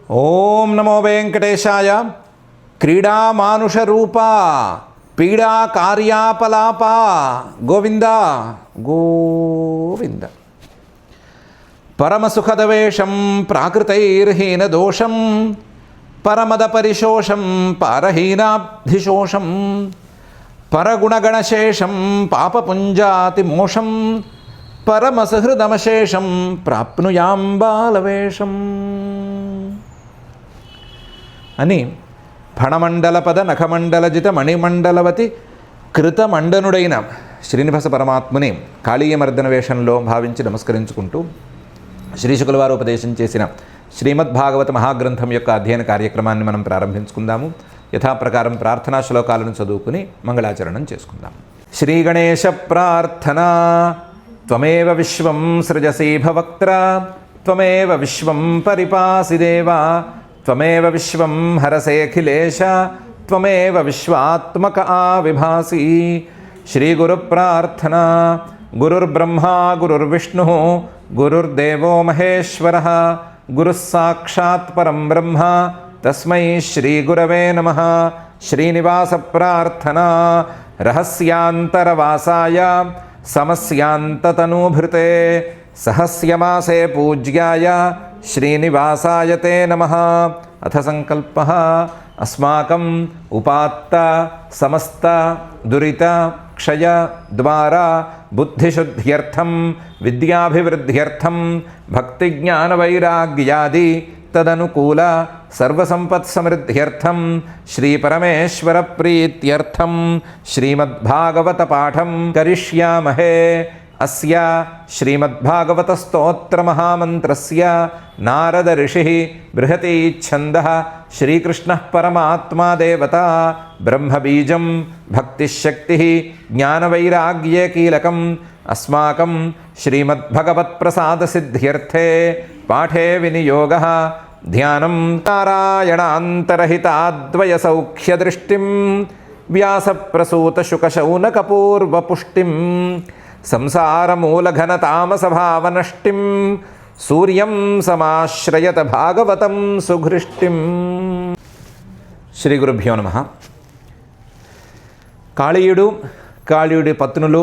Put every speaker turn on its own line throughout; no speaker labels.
ఓం నమో వెంకటేశాయ. క్రీడా మానుష రూపా పీడా కార్యాపలాప గోవింద గోవింద. పరమసుఖదవేషం ప్రాకృతైర్హీన దోషం పరమద పరిశోషం పారహీనాబ్ధిశోషం పరగుణగణశేషం పాపపుంజాతిమోషం పరమసహృదమశేషం ప్రాప్నుయాం బాలవేషం అని ఫణమండలపద నఖమండలజిత మణిమండలవతి కృతమండనుడైన శ్రీనివాస పరమాత్ముని కాళీయమర్దన వేషంలో భావించి నమస్కరించుకుంటూ శ్రీశుకుల వారు ఉపదేశం చేసిన శ్రీమద్భాగవత మహాగ్రంథం యొక్క అధ్యయన కార్యక్రమాన్ని మనం ప్రారంభించుకుందాము. యథాప్రకారం ప్రార్థనా శ్లోకాలను చదువుకుని మంగళాచరణం చేసుకుందాం. శ్రీ గణేశ ప్రార్థన. త్వమేవ విశ్వం సృజసి భవక్త్ర త్వమేవ విశ్వం పరిపాసి దేవా త్వమేవ విశ్వం హరసేఖిలేశ త్వమేవ విశ్వాత్మక ఆవిభాసి. శ్రీ గురు ప్రార్థన. గురుర్బ్రహ్మా గురుర్విష్ణు గురుర్దేవో మహేశ్వరః గురుః సాక్షాత్ పరం బ్రహ్మ తస్మై శ్రీ గురవే నమః. శ్రీనివాస ప్రార్థన. రహస్యాంతరవాసాయ సమస్యాంతతనూభృతే సహస్యమాసే పూజ్యాయ శ్రీనివాసాయ తే నమః. అథ సంకల్పః అస్మాకం ఉపాత్త సమస్త దురిత క్షయ ద్వారా బుద్ధిశుద్ధ్యర్థం విద్యాభివృద్ధ్యర్థం భక్తిజ్ఞానవైరాగ్యాది తదనుకూల సర్వసంపత్సమృద్ధ్యర్థం శ్రీపరమేశ్వర ప్రీత్యర్థం శ్రీమద్భాగవత పాఠం కరిష్యామహే. అస్య శ్రీమద్భాగవత స్తోత్ర మహామంత్రస్య నారద ఋషి బృహతి ఛందః శ్రీకృష్ణ పరమాత్మా దేవత బ్రహ్మబీజం భక్తిశక్తి జ్ఞానవైరాగ్యే కీలకం అస్మాకం శ్రీమద్భగవత్ప్రసాదసిద్ధ్యర్థే పాఠే వినియోగః. ధ్యానం నారాయణాంతరహితాద్వయ సౌఖ్యదృష్టిం వ్యాసప్రసూతశుకశౌనకపూర్వపుష్టిం సంసారమూలఘనతామసభావనష్టిం సూర్యం సమాశ్రయత భాగవతం సుఘృష్టిం. శ్రీ గురుభ్యో నమః. కాళీయుడి పత్నులు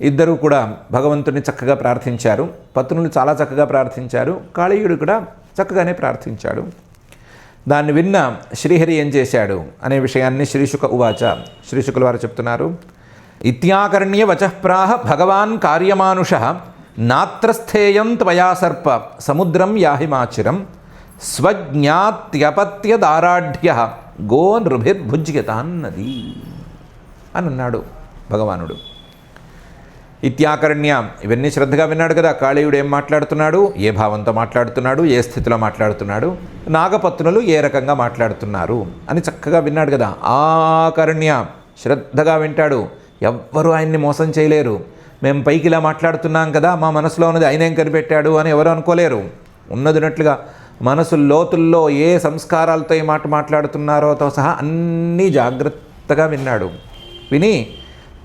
ఇద్దరూ కూడా భగవంతుని చక్కగా ప్రార్థించారు. పత్నులు చాలా చక్కగా ప్రార్థించారు, కాళీయుడు కూడా చక్కగానే ప్రార్థించాడు. దాన్ని విన్న శ్రీహరి ఏం చేశాడు అనే విషయాన్ని శ్రీశుక ఉవాచ. శ్రీశుకుల వారు చెప్తున్నారు. ఇత్యాకర్ణ్య వచఃప్రాహ భగవాన్ కార్యమానుషః నాత్రస్థేయం త్వయా సర్ప సముద్రం యాహిమాచిరం స్వజ్ఞాత్యపత్యదారాఢ్యః గో నృభిర్భుజ్యతాన్నది అని అన్నాడు భగవానుడు. ఇత్యాకర్ణ్య, ఇవన్నీ శ్రద్ధగా విన్నాడు కదా. కాళీయుడు ఏం మాట్లాడుతున్నాడు, ఏ భావంతో మాట్లాడుతున్నాడు, ఏ స్థితిలో మాట్లాడుతున్నాడు, నాగపత్నులు ఏ రకంగా మాట్లాడుతున్నారు అని చక్కగా విన్నాడు కదా. ఆకర్ణ్య, శ్రద్ధగా వింటాడు. ఎవ్వరూ ఆయన్ని మోసం చేయలేరు. మేము పైకి ఇలా మాట్లాడుతున్నాం కదా, మా మనసులో ఉన్నది ఆయన ఏం కనిపెట్టాడు అని ఎవరు అనుకోలేరు. ఉన్నదినట్లుగా మనసు లోతుల్లో ఏ సంస్కారాలతో ఈ మాట మాట్లాడుతున్నారోతో సహా అన్నీ జాగ్రత్తగా విన్నాడు. విని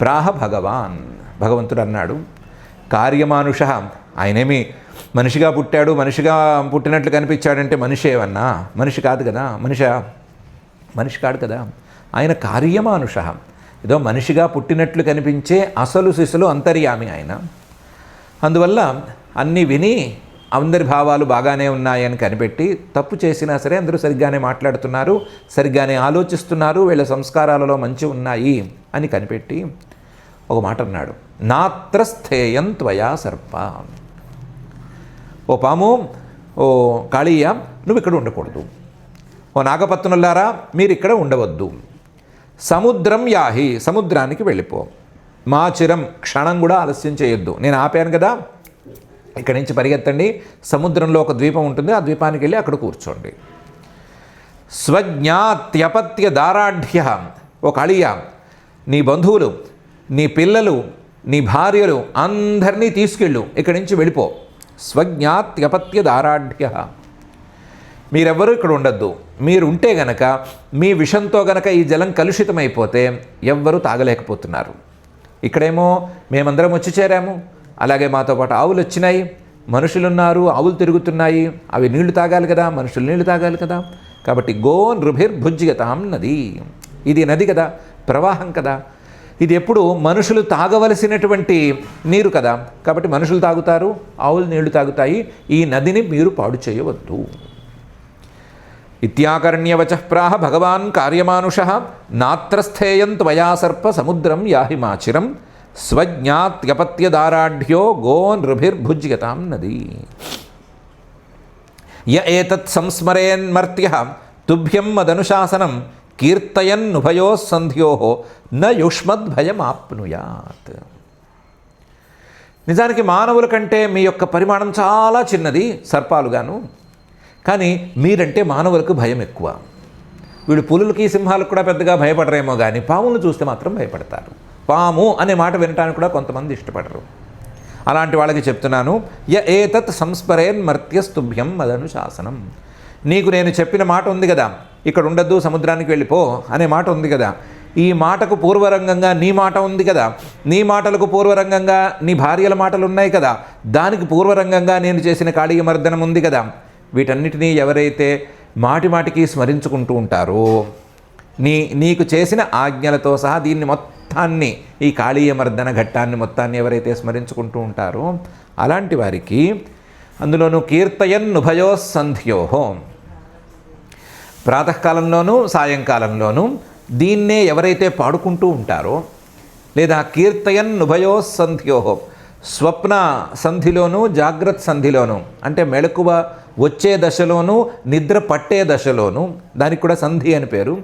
ప్రాహ భగవాన్, భగవంతుడు అన్నాడు, కార్యమానుష, ఆయనేమి మనిషిగా పుట్టాడు, మనిషిగా పుట్టినట్లు కనిపించాడంటే మనిషి ఏమన్నా? మనిషి కాదు కదా. మనిషి కాదు కదా. ఆయన కార్యమానుష, ఏదో మనిషిగా పుట్టినట్లు కనిపించే అసలు శిశులు అంతర్యామి ఆయన. అందువల్ల అన్నీ విని అందరి భావాలు బాగానే ఉన్నాయని కనిపెట్టి, తప్పు చేసినా సరే అందరూ సరిగ్గానే మాట్లాడుతున్నారు, సరిగ్గానే ఆలోచిస్తున్నారు, వీళ్ళ సంస్కారాలలో మంచి ఉన్నాయి అని కనిపెట్టి ఒక మాట అన్నాడు. నాత్రస్థేయం త్వయా సర్ప. ఓ పాము, ఓ కాళీయ, నువ్వు ఇక్కడ ఉండకూడదు. ఓ నాగపత్నులారా, మీరు ఇక్కడ ఉండవద్దు. సముద్రం యాహి, సముద్రానికి వెళ్ళిపో. మాచిరం, క్షణం కూడా ఆలస్యం చేయొద్దు. నేను ఆపాను కదా, ఇక్కడి నుంచి పరిగెత్తండి. సముద్రంలో ఒక ద్వీపం ఉంటుంది, ఆ ద్వీపానికి వెళ్ళి అక్కడ కూర్చోండి. స్వజ్ఞాత్యపత్య దారాఢ్య, ఓ కాళీయ, నీ బంధువులు, నీ పిల్లలు, నీ భార్యలు అందరినీ తీసుకెళ్ళు, ఇక్కడి నుంచి వెళ్ళిపో. స్వజ్ఞాత్యపత్య దారాఢ్య, మీరెవ్వరూ ఇక్కడ ఉండద్దు. మీరు ఉంటే గనక మీ విషంతో గనక ఈ జలం కలుషితమైపోతే ఎవ్వరూ తాగలేకపోతున్నారు. ఇక్కడేమో మేమందరం వచ్చి చేరాము, అలాగే మాతో పాటు ఆవులు వచ్చినాయి, మనుషులున్నారు, ఆవులు తిరుగుతున్నాయి, అవి నీళ్లు తాగాలి కదా, మనుషులు నీళ్లు తాగాలి కదా. కాబట్టి గో నృభిర్భుజ్యతాం నది, ఇది నది కదా, ప్రవాహం కదా, ఇది ఎప్పుడు మనుషులు తాగవలసినటువంటి నీరు కదా. కాబట్టి మనుషులు తాగుతారు, ఆవులు నీళ్లు తాగుతాయి, ఈ నదిని మీరు పాడు చేయవద్దు. ఇత్యాకర్ణ్యవచ ప్రాహ భగవాన్ కార్యమానుషః నాత్రస్థేయం త్వయా సర్ప సముద్రం యాహిమాచిరం స్వజ్ఞాత్యపత్యదారాఢ్యో గో నృభిర్భుజ్యతాం నది. య ఏతత్ సంస్మరేన్మర్త్యః తుభ్యం మదనుశాసనం కీర్తయన్నుభయోః సంధ్యోః న యుష్మద్భయమాప్నుయాత్. నిజానికి మానవుల కంటే మీ యొక్క పరిమాణం చాలా చిన్నది, సర్పాలుగాను. కానీ మీరంటే మానవులకు భయం ఎక్కువ. వీళ్ళు పులులకి సింహాలకు కూడా పెద్దగా భయపడరేమో కానీ పాములను చూస్తే మాత్రం భయపడతారు. పాము అనే మాట వినటానికి కూడా కొంతమంది ఇష్టపడరు. అలాంటి వాళ్ళకి చెప్తున్నాను, య ఏతత్ సంస్మరేన్మర్త్యస్తుభ్యం మదనుశాసనం. నీకు నేను చెప్పిన మాట ఉంది కదా, ఇక్కడ ఉండద్దు, సముద్రానికి వెళ్ళిపో అనే మాట ఉంది కదా, ఈ మాటకు పూర్వరంగంగా నీ మాట ఉంది కదా, నీ మాటలకు పూర్వరంగంగా నీ భార్యల మాటలు ఉన్నాయి కదా, దానికి పూర్వరంగంగా నేను చేసిన కాళీయ మర్దనం ఉంది కదా. వీటన్నిటినీ ఎవరైతే మాటిమాటికి స్మరించుకుంటూ ఉంటారో, నీకు చేసిన ఆజ్ఞలతో సహా దీన్ని మొత్తాన్ని, ఈ కాళీయ మర్దన ఘట్టాన్ని మొత్తాన్ని ఎవరైతే స్మరించుకుంటూ ఉంటారో అలాంటి వారికి, అందులోనూ కీర్తయన్నుభయోః సంధ్యోః, ప్రాతకాలంలోనూ సాయంకాలంలోనూ దీన్నే ఎవరైతే పాడుకుంటూ ఉంటారో, లేదా కీర్తయన్నుభయోః సంధ్యోః, స్వప్న సంధిలోనూ జాగ్రత్త సంధిలోనూ, అంటే మెలకువ వచ్చే దశలోనూ నిద్ర పట్టే దశలోనూ, దానికి కూడా సంధి అని పేరు,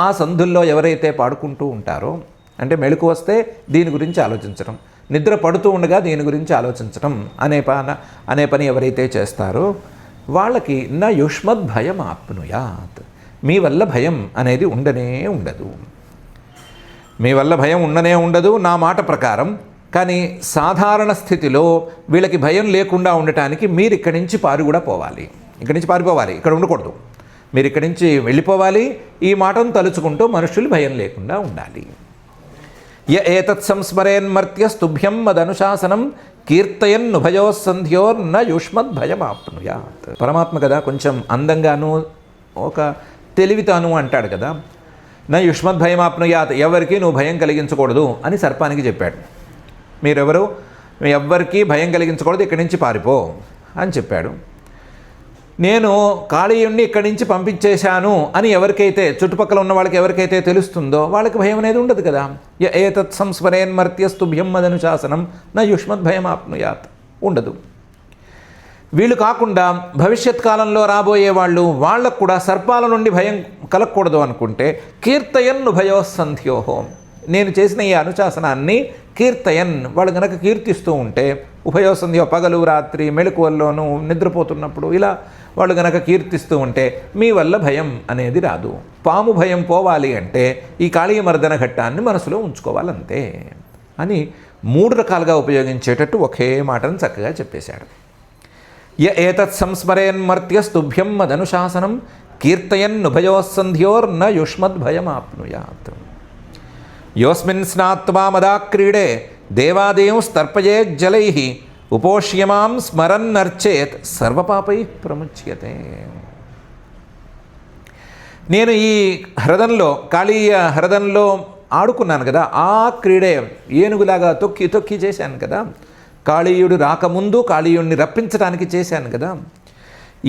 ఆ సంధుల్లో ఎవరైతే పాడుకుంటూ ఉంటారో, అంటే మెలకు వస్తే దీని గురించి ఆలోచించడం, నిద్ర పడుతూ ఉండగా దీని గురించి ఆలోచించడం అనే పని ఎవరైతే చేస్తారో వాళ్ళకి న యుష్మద్భయం ఆప్నుయాత్, మీ వల్ల భయం అనేది ఉండనే ఉండదు. మీ వల్ల భయం ఉండనే ఉండదు నా మాట ప్రకారం. కానీ సాధారణ స్థితిలో వీళ్ళకి భయం లేకుండా ఉండటానికి మీరు ఇక్కడి నుంచి కూడా పోవాలి, ఇక్కడి నుంచి పారిపోవాలి, ఇక్కడ ఉండకూడదు. మీరు ఇక్కడి నుంచి వెళ్ళిపోవాలి. ఈ మాటను తలుచుకుంటూ మనుషులు భయం లేకుండా ఉండాలి. య ఏతత్ సంస్మరేన్మర్త్యస్తుభ్యం మదనుశాసనం కీర్తయన్నుభయోః సంధ్యోర్న యుష్మద్భయమాప్నుయాత్. పరమాత్మ కదా, కొంచెం అందంగాను ఒక తెలివితాను అంటాడు కదా, నా యుష్మద్భయమాప్నుయాత్, ఎవరికి నువ్వు భయం కలిగించకూడదు అని సర్పానికి చెప్పాడు. మీరెవరు ఎవ్వరికీ భయం కలిగించకూడదు, ఇక్కడి నుంచి పారిపో అని చెప్పాడు. నేను కాళీయుణ్ణి ఇక్కడి నుంచి పంపించేశాను అని ఎవరికైతే, చుట్టుపక్కల ఉన్న వాళ్ళకి ఎవరికైతే తెలుస్తుందో వాళ్ళకి భయం అనేది ఉండదు కదా. ఏతత్ సంస్మరేన్మర్త్యస్తుభ్యం మదనుశాసనం న యుష్మద్భయం ఆప్నుయాత్, ఉండదు. వీళ్ళు కాకుండా భవిష్యత్ కాలంలో రాబోయే వాళ్ళకు కూడా సర్పాల నుండి భయం కలగకూడదు అనుకుంటే కీర్తయన్నుభయోః సంధ్యోః, నేను చేసిన ఈ అనుశాసనాన్ని కీర్తయన్, వాళ్ళు కనుక కీర్తిస్తూ ఉంటే, ఉభయోః సంధ్యోః, పగలు రాత్రి మెలకువల్లోనూ నిద్రపోతున్నప్పుడు ఇలా వాళ్ళు కనుక కీర్తిస్తూ ఉంటే మీ వల్ల భయం అనేది రాదు. పాము భయం పోవాలి అంటే ఈ కాళీయ మర్దన ఘట్టాన్ని మనసులో ఉంచుకోవాలంతే అని 3 రకాలుగా ఉపయోగించేటట్టు ఒకే మాటను చక్కగా చెప్పేశాడు. య ఏతత్ సంస్మరేన్మర్త్యస్తుభ్యం మదనుశాసనం కీర్తయన్నుభయోః సంధ్యోర్న యుష్మద్భయమాప్నుయాత్. యోస్మిన్ స్నాత్వా మదాక్రీడే దేవాదేంస్తర్పయేజ్జలైః ఉపోష్యమాం స్మరన్నర్చేత్ సర్వపాపైః ప్రముచ్యతే. నేను ఈ హ్రదంలో, కాళీయ హ్రదంలో ఆడుకున్నాను కదా, ఆ క్రీడే ఏనుగులాగా తొక్కి తొక్కి చేశాను కదా, కాళీయుడు రాకముందు కాళీయుడిని రప్పించడానికి చేశాను కదా.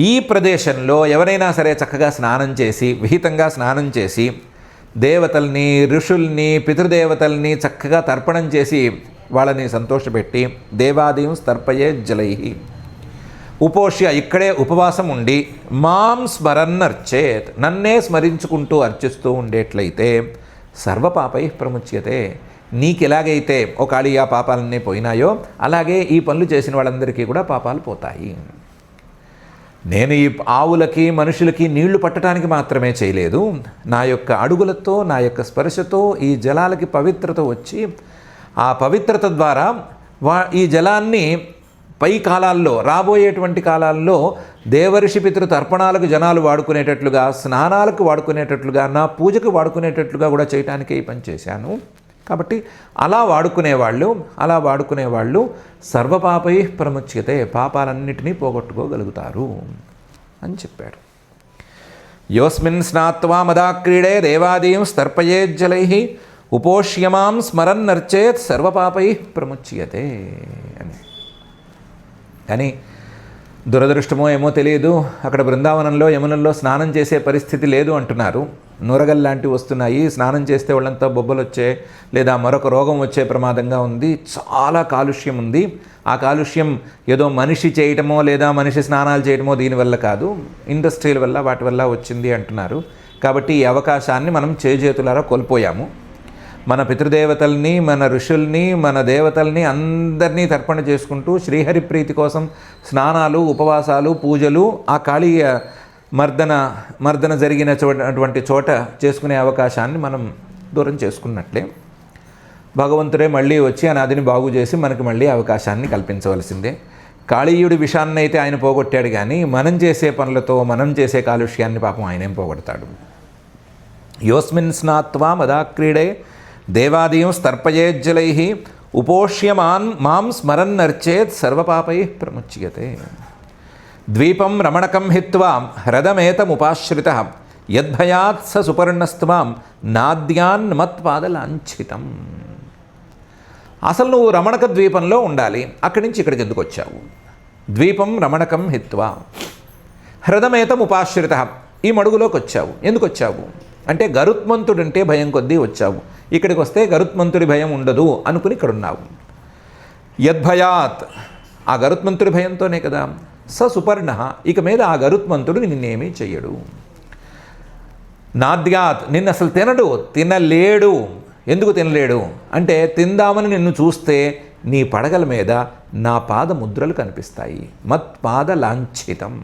ఈ ప్రదేశంలో ఎవరైనా సరే చక్కగా స్నానం చేసి, విహితంగా స్నానం చేసి, దేవతల్ని, ఋషుల్ని, పితృదేవతల్ని చక్కగా తర్పణం చేసి వాళ్ళని సంతోషపెట్టి, దేవాదీం తర్పయేజ్జలైః, ఉపోష్య, ఇక్కడే ఉపవాసం ఉండి, మాం స్మరన్నర్చేత్, నన్నే స్మరించుకుంటూ అర్చిస్తూ ఉండేట్లయితే సర్వపాపైః ప్రముచ్యతే, నీకు ఎలాగైతే ఓ కాళీయ పాపాలన్నీ పోయినాయో అలాగే ఈ పనులు చేసిన వాళ్ళందరికీ కూడా పాపాలు పోతాయి. నేను ఈ ఆవులకి మనుషులకి నీళ్లు పట్టడానికి మాత్రమే చేయలేదు, నా యొక్క అడుగులతో, నా యొక్క స్పర్శతో ఈ జలాలకి పవిత్రత వచ్చి, ఆ పవిత్రత ద్వారా ఈ జలాన్ని పై కాలాల్లో, రాబోయేటువంటి కాలాల్లో దేవర్షి పితృ తర్పణాలకు జనాలు వాడుకునేటట్లుగా, స్నానాలకు వాడుకునేటట్లుగా, నా పూజకు వాడుకునేటట్లుగా కూడా చేయటానికే ఈ పని చేశాను. కాబట్టి అలా వాడుకునేవాళ్ళు సర్వపాపై ప్రముచ్యతే, పాపాలన్నిటినీ పోగొట్టుకోగలుగుతారు అని చెప్పాడు. యోస్మిన్ స్నాత్వా మదాక్రీడే దేవాదీం స్తర్పయేజ్జలై ఉపోష్యమాం స్మరన్నర్చేత్ సర్వపాపై ప్రముచ్యతే అని. కానీ దురదృష్టమో ఏమో తెలియదు, అక్కడ బృందావనంలో యమునల్లో స్నానం చేసే పరిస్థితి లేదు అంటున్నారు. నూరగల్ లాంటివి వస్తున్నాయి, స్నానం చేస్తే వాళ్ళంతా బొబ్బలు వచ్చే లేదా మరొక రోగం వచ్చే ప్రమాదంగా ఉంది. చాలా కాలుష్యం ఉంది. ఆ కాలుష్యం ఏదో మనిషి చేయటమో లేదా మనిషి స్నానాలు చేయటమో దీనివల్ల కాదు, ఇండస్ట్రీల వల్ల వాటి వల్ల వచ్చింది అంటున్నారు. కాబట్టి ఈ అవకాశాన్ని మనం చేజేతులారా కోల్పోయాము. మన పితృదేవతల్ని, మన ఋషుల్ని, మన దేవతల్ని అందరినీ తర్పణ చేసుకుంటూ శ్రీహరి ప్రీతి కోసం స్నానాలు, ఉపవాసాలు, పూజలు ఆ కాళీయ మర్దన జరిగిన అటువంటి చోట చేసుకునే అవకాశాన్ని మనం దూరం చేసుకున్నట్లే భగవంతుడే మళ్ళీ వచ్చి ఆ నదిని బాగు చేసి మనకి మళ్ళీ అవకాశాన్ని కల్పించవలసిందే. కాళీయుడి విషాన్ని అయితే ఆయన పోగొట్టాడు, కానీ మనం చేసే పనులతో మనం చేసే కాలుష్యాన్ని పాపం ఆయనేం పోగొడతాడు. యోస్మిన్ స్నాత్వా మదాక్రీడే దేవాదీం స్తర్పయేజ్జలై ఉపోష్యమాన్ మాం స్మరన్నర్చేత్ సర్వపాపై ప్రముచ్యతే. ద్వీపం రమణకం హిత్వా హ్రదమేతముపాశ్రితః యద్భయాత్ స సుపర్ణస్త్వాం నాద్యాన్ మత్పాదలాంఛితం. అసలు నువ్వు రమణక ద్వీపంలో ఉండాలి, అక్కడి నుంచి ఇక్కడికి ఎందుకు వచ్చావు? ద్వీపం రమణకం హిత్వా హ్రదమేతముపాశ్రితః, ఈ మడుగులోకి వచ్చావు. ఎందుకు వచ్చావు అంటే గరుత్మంతుడంటే భయం కొద్దీ వచ్చావు. ఇక్కడికి వస్తే గరుత్మంతుడి భయం ఉండదు అనుకుని ఇక్కడున్నావు. యద్భయాత్, ఆ గరుత్మంతుడి భయంతోనే కదా. స సుపర్ణ, ఇక మీద ఆ గరుత్మంతుడు నిన్నేమీ చెయ్యడు. నాద్యాత్, నిన్ను అసలు తినలేడు. ఎందుకు తినలేడు అంటే తిందామని నిన్ను చూస్తే నీ పడగల మీద నా పాదముద్రలు కనిపిస్తాయి. మత్పాద లాంఛితం,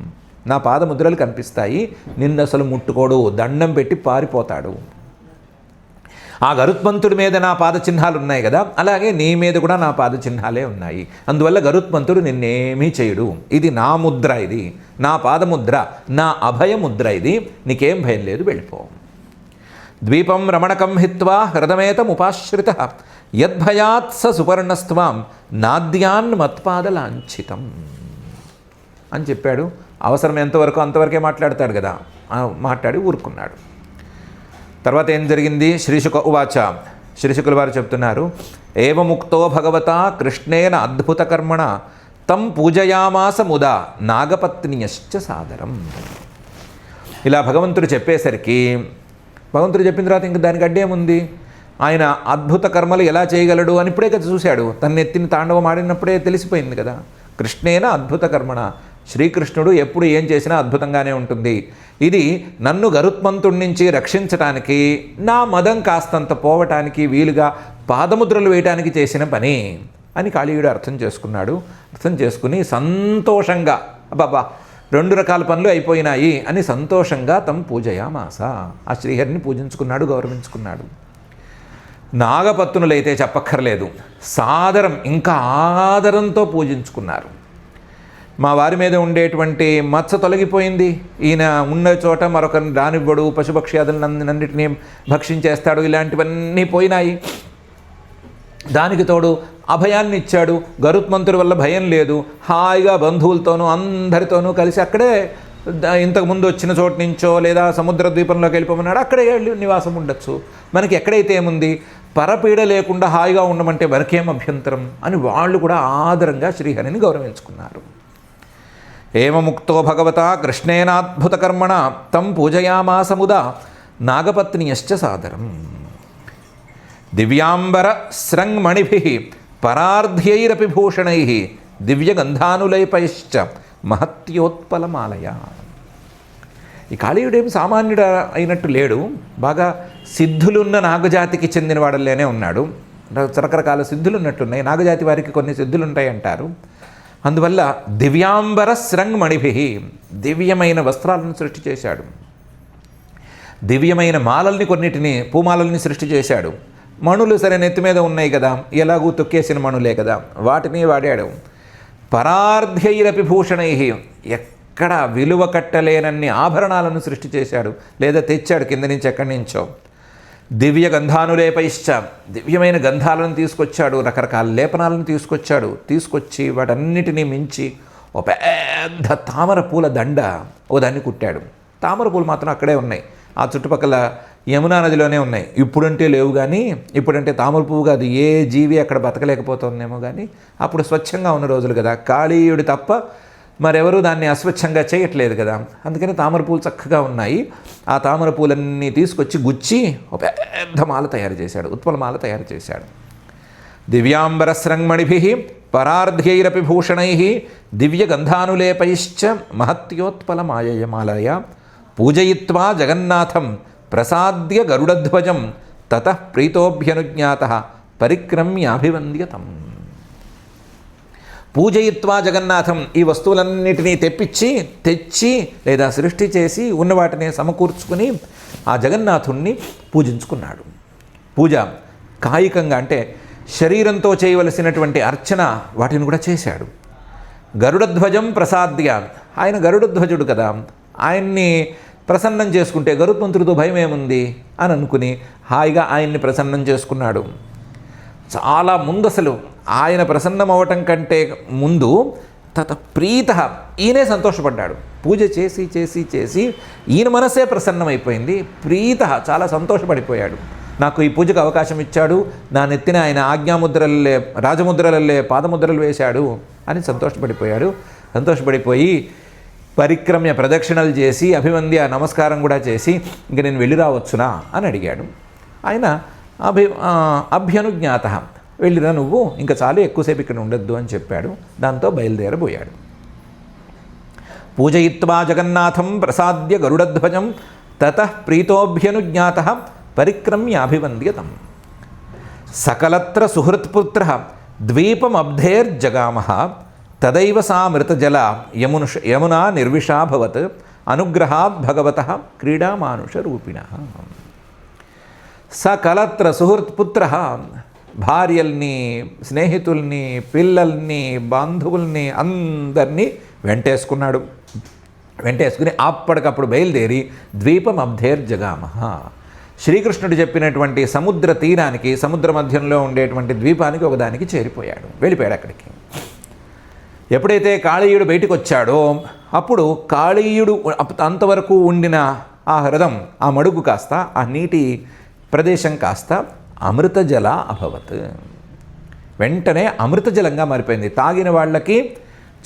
నా పాదముద్రలు కనిపిస్తాయి. నిన్ను అసలు ముట్టుకోడు, దండం పెట్టి పారిపోతాడు. ఆ గరుత్మంతుడి మీద నా పాదచిహ్నాలు ఉన్నాయి కదా, అలాగే నీ మీద కూడా నా పాదచిహ్నాలే ఉన్నాయి. అందువల్ల గరుత్మంతుడు నిన్నేమీ చేయడు. ఇది నా ముద్ర, ఇది నా పాదముద్ర, నా అభయముద్ర, ఇది నీకేం భయం లేదు, వెళ్ళిపో. ద్వీపం రమణకం హిత్వా హ్రదమేతముపాశ్రితః యద్భయాత్ స సుపర్ణస్త్వాం నాద్యాన్ మత్పాదలాంఛితం అని చెప్పాడు. అవసరం ఎంతవరకు అంతవరకే మాట్లాడతాడు కదా, మాట్లాడి ఊరుకున్నాడు. తర్వాత ఏం జరిగింది? శ్రీశుక ఉవాచ, శ్రీశుకుల వారు చెప్తున్నారు, ఏవముక్తో భగవతా కృష్ణేన అద్భుత కర్మణ తం పూజయామాస ముదా నాగపత్నియశ్చ సాదరం. ఇలా భగవంతుడు చెప్పేసరికి, భగవంతుడు చెప్పిన తర్వాత ఇంక దానికి అడ్డేముంది? ఆయన అద్భుత కర్మలు ఎలా చేయగలడు అని ఇప్పుడే కదా చూశాడు. తన ఎత్తిని తాండవం ఆడినప్పుడే తెలిసిపోయింది కదా. కృష్ణేన అద్భుత కర్మణ, శ్రీకృష్ణుడు ఎప్పుడు ఏం చేసినా అద్భుతంగానే ఉంటుంది. ఇది నన్ను గరుత్మంతుడి నుంచి రక్షించటానికి, నా మదం కాస్తంత పోవటానికి వీలుగా పాదముద్రలు వేయటానికి చేసిన పని అని కాళీయుడు అర్థం చేసుకున్నాడు. అర్థం చేసుకుని సంతోషంగా, అబ్బాబా 2 రకాల పనులు అయిపోయినాయి అని సంతోషంగా తమ పూజయామాస, ఆ శ్రీహరిని పూజించుకున్నాడు, గౌరవించుకున్నాడు. నాగపత్నులైతే చెప్పక్కర్లేదు, సాదరం ఇంకా ఆదరంతో పూజించుకున్నారు. మా వారి మీద ఉండేటువంటి మచ్చ తొలగిపోయింది, ఈయన ఉన్న చోట మరొకరిని రానివ్వడు, పశుపక్ష్యాదులన్నింటినీ భక్షించేస్తాడు, ఇలాంటివన్నీ పోయినాయి. దానికి తోడు అభయాన్ని ఇచ్చాడు. గరుత్మంతుడి వల్ల భయం లేదు, హాయిగా బంధువులతోనూ అందరితోనూ కలిసి అక్కడే ఇంతకుముందు వచ్చిన చోటు నుంచో లేదా సముద్ర ద్వీపంలోకి వెళ్ళిపోమన్నాడు, అక్కడే నివాసం ఉండొచ్చు. మనకి ఎక్కడైతే ఏముంది, పరపీడ లేకుండా హాయిగా ఉండమంటే మనకేం అభ్యంతరం అని వాళ్ళు కూడా ఆదరంగా శ్రీహరిని గౌరవించుకున్నారు. ఏమముక్తో భగవతా కృష్ణేనాద్భుత కర్మణ తం పూజయామాస ముదా నాగపత్నియశ్చ సాదరం. దివ్యాంబర స్రంగ్మణిభిః పరార్ధ్యైరపి భూషణైః దివ్యగంధానులైపైశ్చ మహత్యోత్పలమాలయ. ఈ కాళీయుడేమి సామాన్యుడు అయినట్టు లేడు, బాగా సిద్ధులున్న నాగజాతికి చెందిన వాడల్లోనే ఉన్నాడు. రకరకాల సిద్ధులు ఉన్నట్టున్నాయి, నాగజాతి వారికి కొన్ని సిద్ధులు ఉంటాయి అంటారు. అందువల్ల దివ్యాంబర స్రంగ్మణిభిః, దివ్యమైన వస్త్రాలను సృష్టి చేశాడు. దివ్యమైన మాలల్ని, కొన్నిటిని పూమాలల్ని సృష్టి చేశాడు. మణులు సరే నెత్తి మీద ఉన్నాయి కదా, ఎలాగూ తొక్కేసిన మణులే కదా, వాటిని వాడాడు. పరార్ధ్యైరపి భూషణైః, ఎక్కడ విలువ కట్టలేనన్ని ఆభరణాలను సృష్టి చేశాడు, లేదా తెచ్చాడు కింద నుంచి ఎక్కడి నుంచో. దివ్య గంధానులేపైశ్చ, దివ్యమైన గంధాలను తీసుకొచ్చాడు, రకరకాల లేపనాలను తీసుకొచ్చి వాటన్నిటినీ మించి ఒక పెద్ద తామర పూల దండ ఓ దాన్ని కుట్టాడు. తామర పూలు మాత్రం అక్కడే ఉన్నాయి, ఆ చుట్టుపక్కల యమునా నదిలోనే ఉన్నాయి. ఇప్పుడంటే లేవు, కానీ ఇప్పుడంటే తామర పువ్వు కాదు ఏ జీవి అక్కడ బతకలేకపోతుందేమో, కానీ అప్పుడు స్వచ్ఛంగా ఉన్న రోజులు కదా. కాళీయుడు తప్ప మరెవరూ దాన్ని అస్వచ్ఛంగా చేయట్లేదు కదా, అందుకని తామర పూలు చక్కగా ఉన్నాయి. ఆ తామర పూలన్నీ తీసుకొచ్చి గుచ్చి ఒక పెద్ద మాల తయారు చేశాడు, ఉత్పలమాల తయారు చేశాడు. దివ్యాంబరస్రంగమణిభి పరార్ధ్యైరపి భూషణై దివ్యగంధానులేపైశ్చ మహత్యోత్పలమాయమాలయ పూజయిత్వా జగన్నాథం ప్రసాద్య గరుడధ్వజం తతః ప్రీతోభ్యనుజ్ఞాతః పరిక్రమ్యాభివంద్యతం. పూజయిత్వా జగన్నాథం, ఈ వస్తువులన్నిటినీ తెచ్చి లేదా సృష్టి చేసి ఉన్న వాటిని సమకూర్చుకుని ఆ జగన్నాథుణ్ణి పూజించుకున్నాడు. పూజ కాయికంగా అంటే శరీరంతో చేయవలసినటువంటి అర్చన వాటిని కూడా చేశాడు. గరుడధ్వజం ప్రసాద్య, ఆయన గరుడధ్వజుడు కదా, ఆయన్ని ప్రసన్నం చేసుకుంటే గరుత్మంతుడితో భయం ఏముంది అని అనుకుని హాయిగా ఆయన్ని ప్రసన్నం చేసుకున్నాడు. చాలా ముందు అసలు ఆయన ప్రసన్నం అవ్వటం కంటే ముందు తత ప్రీత, ఈయనే సంతోషపడ్డాడు. పూజ చేసి ఈయన మనసే ప్రసన్నమైపోయింది. ప్రీత, చాలా సంతోషపడిపోయాడు. నాకు ఈ పూజకు అవకాశం ఇచ్చాడు, నా నెత్తిన ఆయన ఆజ్ఞాముద్రలే రాజముద్రలల్లే పాదముద్రలు వేశాడు అని సంతోషపడిపోయి పరిక్రమ్య ప్రదక్షిణలు చేసి అభివంద్య నమస్కారం కూడా చేసి ఇంక నేను వెళ్ళి రావచ్చునా అని అడిగాడు. ఆయన అభ్యనుజ్ఞాత, వెళ్ళిరా నువ్వు, ఇంకా చాలు, ఎక్కువసేపు ఇక్కడ ఉండొద్దు అని చెప్పాడు. దాంతో బయలుదేరబోయాడు. పూజయిత్వా జగన్నాథం ప్రసాద్య గరుడధ్వజం తతః ప్రీతోభ్యనుజ్ఞాత పరిక్రమ్యాభివంద్యతం. సకలత్ర సుహృత్పుత్ర ద్వీపమబ్ధేర్జగామః తదైవ సా మృతజల యమునా నిర్విషాభవత్ అనుగ్రహాత్ భగవతః క్రీడామానుషరూపిణః. సకలత్ర సుహృత్పుత్ర, భార్యల్ని, స్నేహితుల్ని, పిల్లల్ని, బంధువుల్ని అందరినీ వెంటేసుకుని అప్పటికప్పుడు బయలుదేరి ద్వీపం అబ్ధేర్జగామః, శ్రీకృష్ణుడు చెప్పినటువంటి సముద్ర తీరానికి, సముద్ర మధ్యంలో ఉండేటువంటి ద్వీపానికి ఒకదానికి చేరిపోయాడు, వెళ్ళిపోయాడు అక్కడికి. ఎప్పుడైతే కాళీయుడు బయటికి వచ్చాడో అప్పుడు కాళీయుడు అంతవరకు ఉండిన ఆ హ్రదం, ఆ మడుగు కాస్త, ఆ నీటి ప్రదేశం కాస్త అమృతజల అభవత్, వెంటనే అమృతజలంగా మారిపోయింది. తాగిన వాళ్ళకి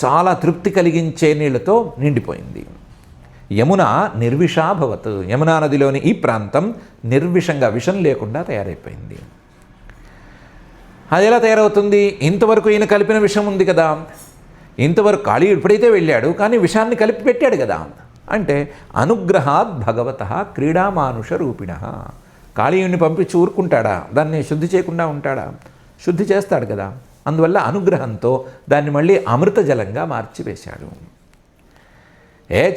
చాలా తృప్తి కలిగించే నీళ్లతో నిండిపోయింది. యమున నిర్విషాభవత్, యమునా నదిలోని ఈ ప్రాంతం నిర్విషంగా, విషం లేకుండా తయారైపోయింది. అది ఎలా తయారవుతుంది? ఇంతవరకు ఈయన కలిపిన విషం ఉంది కదా, ఇంతవరకు కాళీయుడు ఎప్పుడైతే వెళ్ళాడు కానీ విషాన్ని కలిపి పెట్టాడు కదా, అంటే అనుగ్రహాత్ భగవతః క్రీడామానుష రూపిణః. కాళీయుడిని పంపించి ఊరుకుంటాడా? దాన్ని శుద్ధి చేయకుండా ఉంటాడా? శుద్ధి చేస్తాడు కదా. అందువల్ల అనుగ్రహంతో దాన్ని మళ్ళీ అమృత జలంగా మార్చివేశాడు.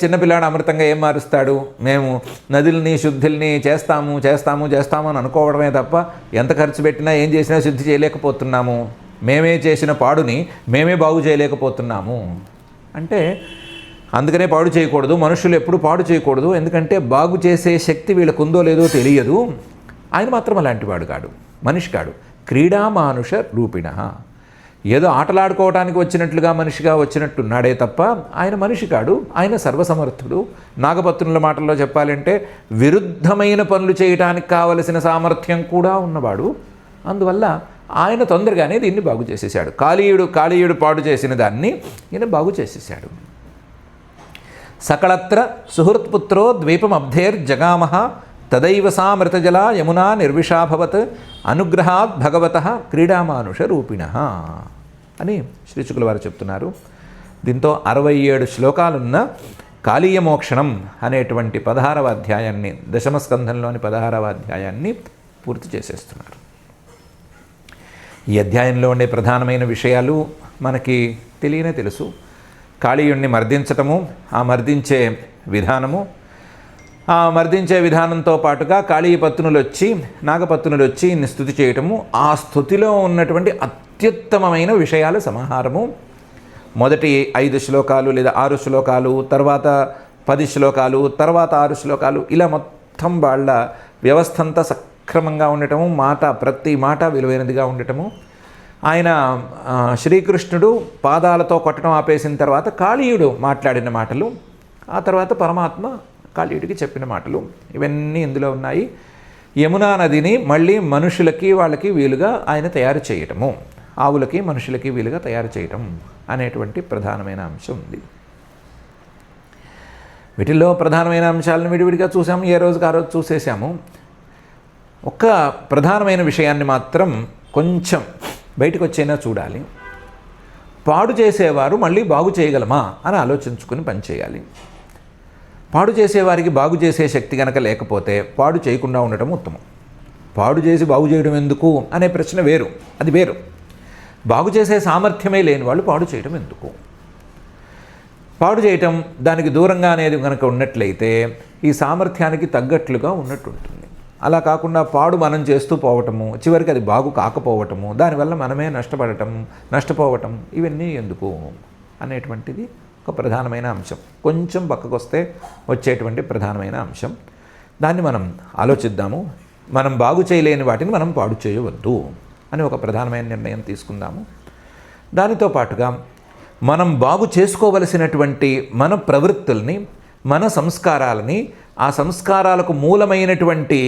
చిన్నపిల్లాడు అమృతంగా ఏం మారుస్తాడు? మేము నదుల్ని శుద్ధిల్ని చేస్తాము అని అనుకోవడమే తప్ప ఎంత ఖర్చు పెట్టినా ఏం చేసినా శుద్ధి చేయలేకపోతున్నాము. మేమే చేసిన పాడుని మేమే బాగు చేయలేకపోతున్నాము అంటే, అందుకనే పాడు చేయకూడదు, మనుషులు ఎప్పుడు పాడు చేయకూడదు, ఎందుకంటే బాగు చేసే శక్తి వీళ్ళకు ఉందో లేదో తెలియదు. ఆయన మాత్రం అలాంటి వాడు కాడు, మనిషి కాడు. క్రీడామానుష రూపిణః, ఏదో ఆటలాడుకోవడానికి వచ్చినట్లుగా మనిషిగా వచ్చినట్టున్నాడే తప్ప ఆయన మనిషి కాడు, ఆయన సర్వసమర్థుడు. నాగపత్నుల మాటల్లో చెప్పాలంటే విరుద్ధమైన పనులు చేయడానికి కావలసిన సామర్థ్యం కూడా ఉన్నవాడు. అందువల్ల ఆయన తొందరగానే దీన్ని బాగు చేసేసాడు. కాళీయుడు పాడు చేసిన దాన్ని ఈయన బాగు చేసేసాడు. సకళత్ర సుహృత్పుత్రో ద్వీపం అబ్ధేర్జగామః తదైవ సా మృతజల యమునా నిర్విషాభవత్ అనుగ్రహాత్ భగవతః క్రీడామానుష రూపిణః అని శ్రీశుకుల వారు చెప్తున్నారు. దీంతో 67 శ్లోకాలున్న కాళీయ మోక్షణం అనేటువంటి 16వ అధ్యాయాన్ని, దశమ స్కంధంలోని 16వ అధ్యాయాన్ని పూర్తి చేసేస్తున్నారు. ఈ అధ్యాయంలో ఉండే ప్రధానమైన విషయాలు మనకి తెలుసు. కాళీయుణ్ణి మర్దించటము, ఆ మర్దించే విధానము, ఆ మర్దించే విధానంతో పాటుగా నాగపత్నులు వచ్చి ఇన్ని స్తుతి చేయటము, ఆ స్తుతిలో ఉన్నటువంటి అత్యుత్తమమైన విషయాల సమాహారము. మొదటి 5 శ్లోకాలు లేదా 6 శ్లోకాలు, తర్వాత 10 శ్లోకాలు, తర్వాత 6 శ్లోకాలు, ఇలా మొత్తం వాళ్ళ వ్యవస్థ అంతా సక్రమంగా ఉండటము, ప్రతి మాట విలువైనదిగా ఉండటము. ఆయన శ్రీకృష్ణుడు పాదాలతో కొట్టడం ఆపేసిన తర్వాత కాళీయుడు మాట్లాడిన మాటలు, ఆ తర్వాత పరమాత్మ కాళీయుడికి చెప్పిన మాటలు, ఇవన్నీ ఇందులో ఉన్నాయి. యమునా నదిని మళ్ళీ మనుషులకి వాళ్ళకి వీలుగా ఆయన తయారు చేయటము, ఆవులకి మనుషులకి వీలుగా తయారు చేయటం అనేటువంటి ప్రధానమైన అంశం ఉంది. వీటిల్లో ప్రధానమైన అంశాలను విడివిడిగా చూసాము, ఏ రోజుకి ఆ రోజు చూసేసాము. ఒక్క ప్రధానమైన విషయాన్ని మాత్రం కొంచెం బయటకు వచ్చైనా చూడాలి. పాడు చేసేవారు మళ్ళీ బాగు చేయగలమా అని ఆలోచించుకుని పనిచేయాలి. పాడు చేసేవారికి బాగు చేసే శక్తి కనుక లేకపోతే పాడు చేయకుండా ఉండటం ఉత్తమం. పాడు చేసి బాగు చేయడం ఎందుకు అనే ప్రశ్న వేరు, అది వేరు. బాగు చేసే సామర్థ్యమే లేని వాళ్ళు పాడు చేయడం ఎందుకు? పాడు చేయటం దానికి దూరంగా అనేది కనుక ఉన్నట్లయితే ఈ సామర్థ్యానికి తగ్గట్లుగా ఉన్నట్టు ఉంటుంది. అలా కాకుండా పాడు మనం చేస్తూ పోవటము, చివరికి అది బాగు కాకపోవటము, దానివల్ల మనమే నష్టపోవటం, ఇవన్నీ ఎందుకు అనేటువంటిది ఒక ప్రధానమైన అంశం. కొంచెం పక్కకు వస్తే వచ్చేటువంటి ప్రధానమైన అంశం. దాన్ని మనం ఆలోచిద్దాము. మనం బాగు చేయలేని వాటిని మనం పాడు చేయవద్దు అని ఒక ప్రధానమైన నిర్ణయం తీసుకుందాము. దానితో పాటుగా మనం బాగు చేసుకోవలసినటువంటి మన ప్రవృత్తుల్ని, మన సంస్కారాలని, ఆ సంస్కారాలకు మూలమైనటువంటి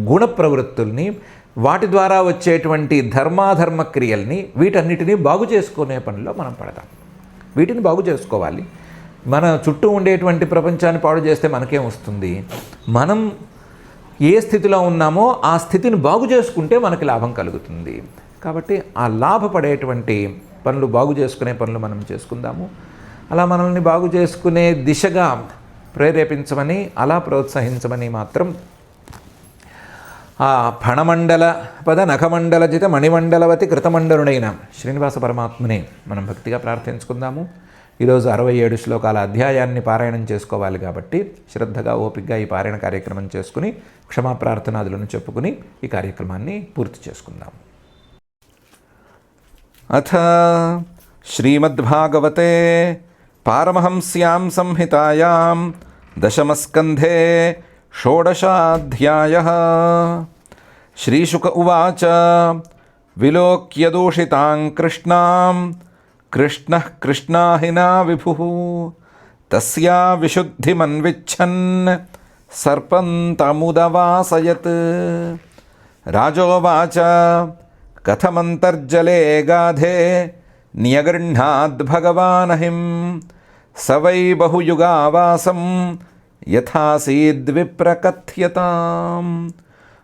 గుణ ప్రవృత్తుల్ని, వాటి ద్వారా వచ్చేటువంటి ధర్మాధర్మ క్రియల్ని, వీటన్నిటినీ బాగు చేసుకునే పనిలో మనం పడతాం. వీటిని బాగు చేసుకోవాలి. మన చుట్టూ ఉండేటువంటి ప్రపంచాన్ని పాడు చేస్తే మనకేం వస్తుంది? మనం ఏ స్థితిలో ఉన్నామో ఆ స్థితిని బాగు చేసుకుంటే మనకి లాభం కలుగుతుంది. కాబట్టి ఆ లాభపడేటువంటి పనులు, బాగు చేసుకునే పనులు మనం చేసుకుందాము. అలా మనల్ని బాగు చేసుకునే దిశగా ప్రేరేపించమని, అలా ప్రోత్సహించమని మాత్రం ఆ ఫణమండల పద నఖమండల జిత మణిమండలవతి కృతమండలుడైన శ్రీనివాస పరమాత్మని మనం భక్తిగా ప్రార్థించుకుందాము. ఈరోజు 67 శ్లోకాల అధ్యాయాన్ని పారాయణం చేసుకోవాలి కాబట్టి శ్రద్ధగా ఓపికగా ఈ పారాయణ కార్యక్రమం చేసుకుని క్షమాప్రార్థనాదులను చెప్పుకుని ఈ కార్యక్రమాన్ని పూర్తి చేసుకుందాము. అథ శ్రీమద్భాగవతే పారమహంస్యాం సంహితాయాం దశమస్కంధే షోడశాధ్యాయః. శ్రీశుక ఉవాచ విలోక్య దూషితాం కృష్ణాం కృష్ణః కృష్ణాహినా విభుః తస్యా విశుద్ధిమన్విచ్చన్ సర్పం తముదవాసయత్. రాజోవాచ కథమంతర్జలే గాధే న్యగృహ్ణాద్భగవానహిం స వై బహుయుగావాసం యథాసీద్విప్రకథ్యతాం.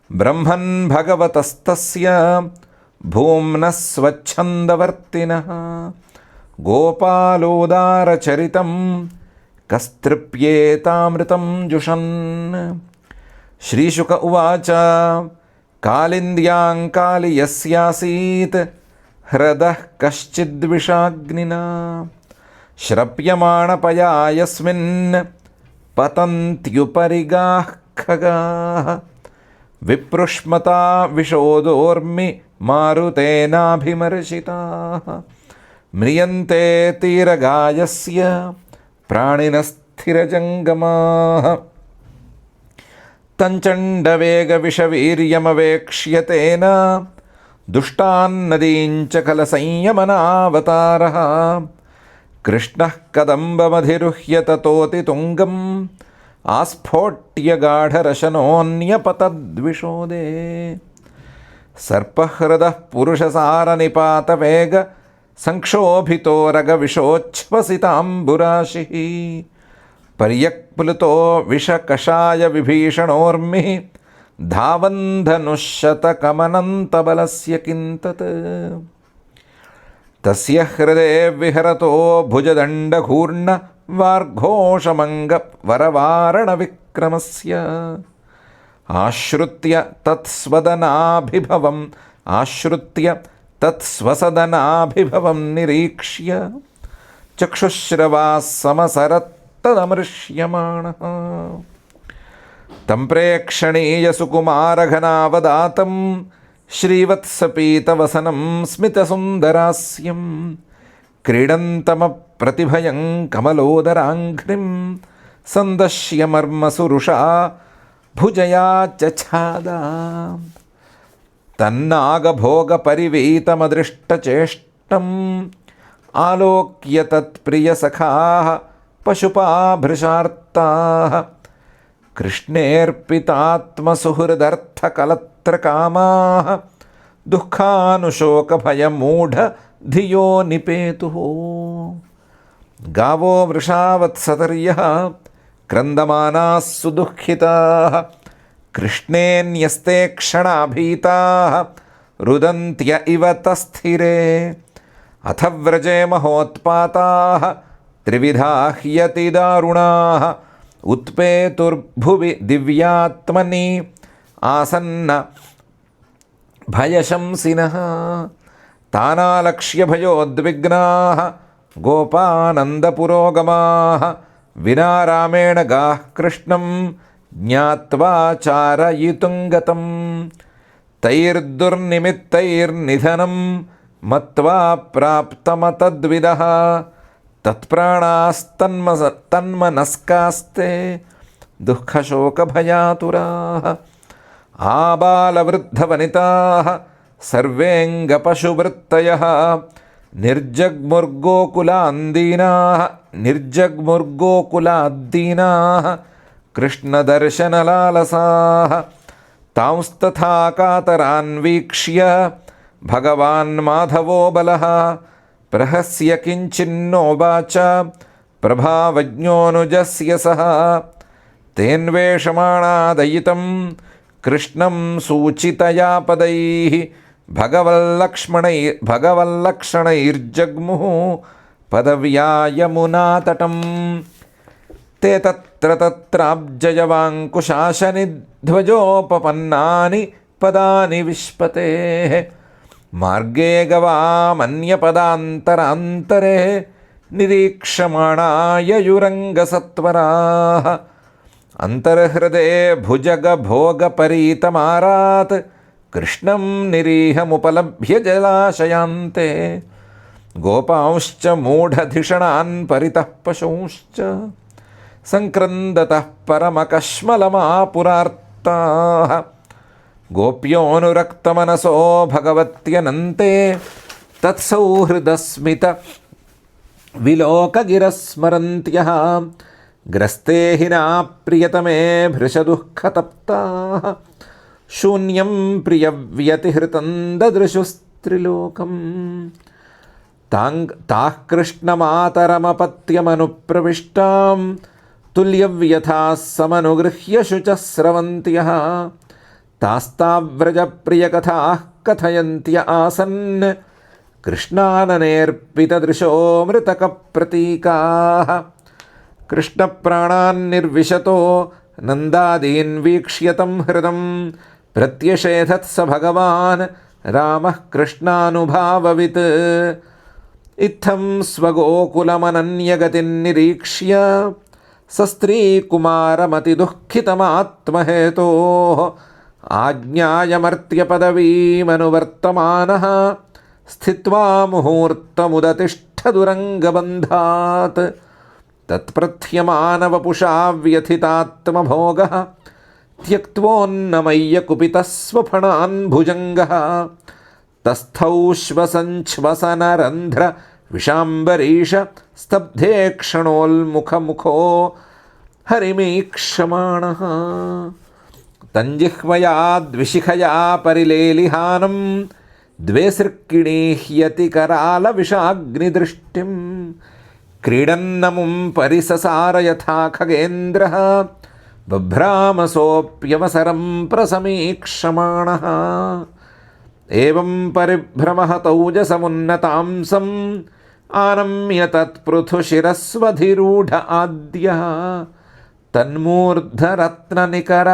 బ్రహ్మన్ భగవతస్తస్య భూమ్నః స్వచ్ఛందవర్తినః గోపాలోదారచరితం కస్తృప్యేతామృతం జుషన్. శ్రీశుక ఉవాచ కాళింద్యాం కాళియస్యాసీత్ హ్రదః కశ్చిద్విషాగ్నినా శ్రప్యమాణపయా యస్మిన్ పతంత్యుపరిగాః ఖగాః విపృష్మతా విశోదోర్మి మారుతేనాభిమర్షితాః మ్రియంతే తీరగాయస్య ప్రాణినస్థిరజంగమాః తంచండవేగవిషవీర్యమవేక్ష్యతేన దుష్టాన్నదీంచ కలసంయమనావతారః కృష్ణః కదంబమధిరుహ్య తతోతి తుంగం ఆస్ఫోట్య గాఢరశనోన్యపతద్విషోదే. సర్పహృదః పురుషసారనిపాతవేగ సంక్షోభితో రగవిషోచ్ఛ్వసితాంబురాశిః పర్యక్ప్లుతో విషకషాయ విభీషణోర్మి ధావన్ధనుశతకమనంతబలస్య కింతత్. తస్య హృదే విహరతో భుజదండఘూర్ణ వార్ఘోషమంగ వరవారణ విక్రమస్య ఆశ్రుత్య తత్స్వసదనాభిభవం నిరీక్ష్య చక్షుశ్రవాः సమసరత్తదమృష్యమాణః తం ప్రేక్షణీయ సుకుమారఘనావదాతం శ్రీవత్సపీతవసనం స్మితసుందరాస్యం క్రీడంతమప్రతిభయం కమలోదరాంఘ్రిం సందశ్యమర్మసురుషా భుజయా చఛాద. తన్నాగభోగపరివీతమదృష్టచేష్టం ఆలోక్య తత్ప్రియసఖాః పశుపాభృశార్తాః కృష్ణేర్పితాత్మసుహృదర్థకలత్రకామాః దుఃఖానుశోకభయమూఢ నిపేతుః. గావో వృషావత్సతర్యః క్రందమానాः సుదుఃఖితాः కృష్ణేన్యస్తే క్షణాభీతాः రుదంత్య ఇవ తస్థిరే. అథ వ్రజే మహోత్పాతాः త్రివిధా హ్యతి దారుణాः ఉత్పేతుర్భువి దివ్యాత్మని ఆసన్న భయశంసినః. తానాలక్ష్య భయోద్విగ్నాః గోపానందపురోగమాః వినా రామేణ గాః కృష్ణం జ్ఞాత్వా చారయితుం గతం. తైర్దుర్నిమిత్తైర్నిధనం మత్వా ప్రాప్తమతద్విదః తత్ప్రాణాస్తన్మనస్కాస్తే దుఃఖశోకభయాతురాః. ఆబాలవృద్ధవనితాః సర్వేంగపశువృత్తయః నిర్జగ్ముర్గోకులాద్దీనాః కృష్ణదర్శనలాలసాః. తాంస్తథా కాతరాన్ వీక్ష్య భగవాన్ మాధవో బలః ప్రహస్య కించిన్నోవాచ ప్రభావజ్ఞోనుజస్య సహ. తేన్వేషమాణాదయితం కృష్ణం సూచితయా పదైః భగవల్లక్షణైర్జగ్ముః పదవ్యాయమునాతటం. తే తత్రాబ్జయవాంకుశాసనిధ్వజోపపన్నాని పదాని విశ్పతేః మార్గే గవామన్యపదాంతరాంతరే నిరీక్షమాణాయయురంగసత్వరాః. అంతర్హృదే భుజగభోగపరీతమారాత్ కృష్ణం నిరీహముపలభ్య జలాశయాంతే. గోపాంశ్చ మూఢధిషణాన్ పరితః పశూంశ్చ సంక్రందతః పరమకశ్మలమాపురార్తాః. గోప్యోనురక్తమనసో భగవత్యనంతే తత్సౌహృదస్మిత విలోకగిరస్మరంత్యః. గ్రస్తే హి నా ప్రియతమే భృశదుఃఖతప్తాః శూన్యం ప్రియవ్యతిహృతం దదృశుస్త్రిలోకం. తాః కృష్ణమాతరమపత్యమనుప్రవిష్టాం తుల్యవ్యథాः సమనుగృహ్య శుచः స్రవంత్యః. తాస్తావ్రజప్రియకథాः కథయంత్య ఆసన్ కృష్ణాననేర్పితదృశోమృతకప్రతీకాः. కృష్ణప్రాణాన్నిర్విశతో నందాదీన్ వీక్ష్యతం హృదం ప్రత్యషేధత్స భగవాన్ రామః కృష్ణానుభావవిత్. ఇత్థం స్వగోకులమనన్యగతిన్నిరీక్ష్య సస్త్రీకుమారమతిదుఃఖితమాత్మహేతోః ఆజ్ఞాయమర్త్యపదవీమనువర్తమానः స్థిత్వా ముహూర్తముదతిష్ఠదురంగబంధాత్. తత్ప్రథ్యమానవపుషా వ్యథితాత్మభోగः త్యక్తోన్నమయ్య కుపితः స్వఫణాన్ భుజంగः. తస్థౌ శ్వసంశ్వసనరంధ్ర విషాంబరీష స్తబ్ధే క్షణోల్ముఖముఖో హరిమీక్షమాణః. తంజిహ్వయా ద్విషిఖయా పరిలేలిహానం ద్వే సృక్కిణీహ్యతి కరాల విషాగ్నిదృష్టిం. క్రీడన్నముం పరిససార యథా ఖగేంద్రః బభ్రామసోऽప్యవసరం ప్రసమీక్షమాణः. ఏవం పరిభ్రమః తౌజసమున్నతాంసం ఆనమ్య తత్పృథుశిరస్వధిరూఢ ఆద్యః. తన్మూర్ధరత్ననికర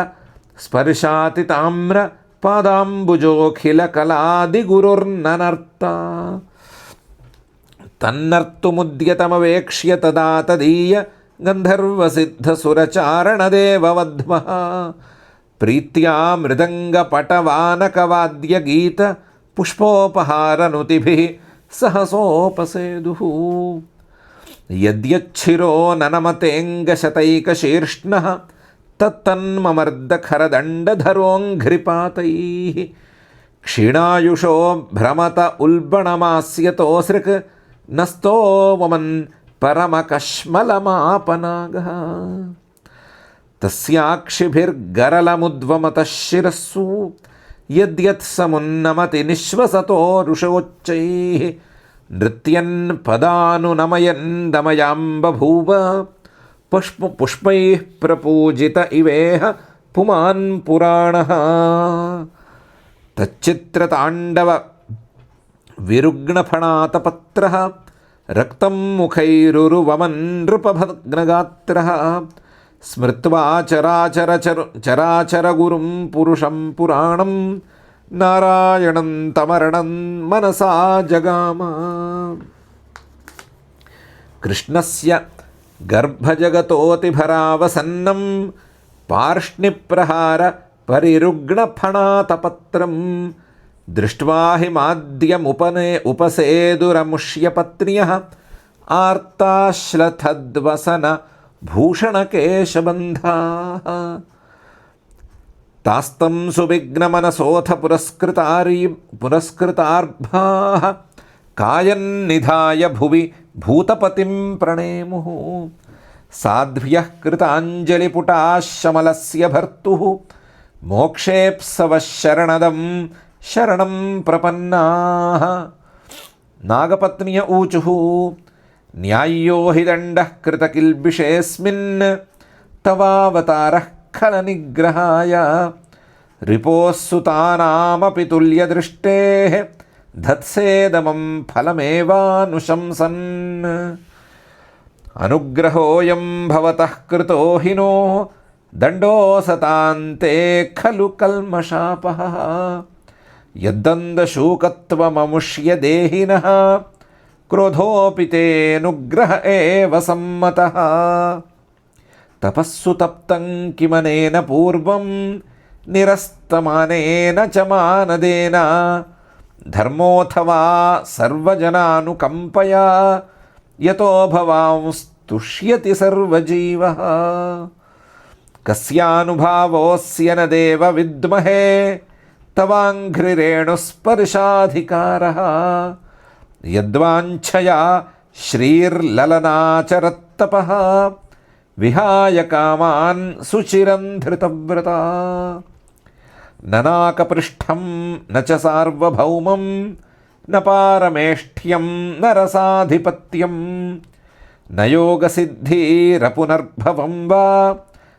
స్పర్శాతి తామ్ర పాదాంబుజోఖిల కళాదిగురుర్ననర్త. తన్నర్తుముద్యతమవేక్ష్య తదా తదీయ గంధర్వసిద్ధసురచారణదేవవధ్వః. ప్రీత్యా మృదంగపటవానకవాద్యగీత పుష్పోపహారనుతిభిः సహసోపసేదుః. యద్యచ్చిరో ననమతేంగశతైకశీర్ష్ణః తత్తన్మమర్దఖరదండధరోంఘ్రిపాతైః క్షీణాయుషో భ్రమత ఉల్బణమాస్యతోసృక్ నస్తో వమన్ పరమకష్మలమాపనాగః తస్యాక్షిభిర్గరలముద్వమతః శిరస్సు యద్యత్ సమున్నమతి నిశ్వసతో ఋషోచ్చైః నృత్యన్ పదానునమయన్ దమయాంబభూవ పుష్పైః ప్రపూజిత ఇవేహ పుమాన్ పురాణః తచ్చిత్రతాండవ విరుగ్ణఫణాతపత్రః రక్తం ముఖైరురువమన్ నృపభగ్నగాత్రః స్మృత్వా చరాచరగురుం పురుషం పురాణం నారాయణం తమరణం మనసా జగామ. కృష్ణస్య గర్భజగతోతిభరావసన్నం పార్ష్ణిప్రహార పరిరుగ్ణఫణాతపత్రం దృష్ట్వా హి మాద్యముపసేదురముష్యపత్న్యః ఆర్తాశ్లథద్వసన భూషణకేశబంధాః తాస్తం సువిఘ్నమనసోऽథ పురస్కృతార్భాః కాయన్నిధాయ భువి భూతపతిం ప్రణేముః సాధ్వ్యః కృతాంజలిపుటాः శమలస్య భర్తుః మోక్షేప్సవః శరణదం శరణం ప్రపన్నాః. నాగపత్న్య ఊచుః న్యాయ్యో హి దండః కృతకిల్బిషేऽస్మిన్ తవావతారః ఖలనిగ్రహాయ రిపోః సుతానామపి తుల్యదృష్టేః ధత్సేదమం ఫలమేవానుశంసన్. అనుగ్రహోऽయం భవతః కృతో హినో దండోసతాంతే ఖలు కల్మషాపః యద్దందశూకత్వమముష్య దేహినః క్రోధోపి తేనుగ్రహ ఏవ సమ్మతః. తపస్సు తప్తం కిమనేన పూర్వం నిరస్తమానేన చ మానదేన ధర్మోऽథవా సర్వజనానుకంపయా యతో భవాంస్తుష్యతి సర్వజీవః. కస్యానుభావోऽస్య న దేవ విద్మహే తవాంఘ్రిరేణుస్పర్శాధికారः యద్వాంఛయా శ్రీర్లలనాచరత్తపః విహాయ కామాన్ సుచిరం ధృతవ్రతా. ననాకపృష్ఠం న చ సార్వభౌమం న పారమేష్ఠ్యం న రసాధిపత్యం న యోగసిద్ధిరపునర్భవం వా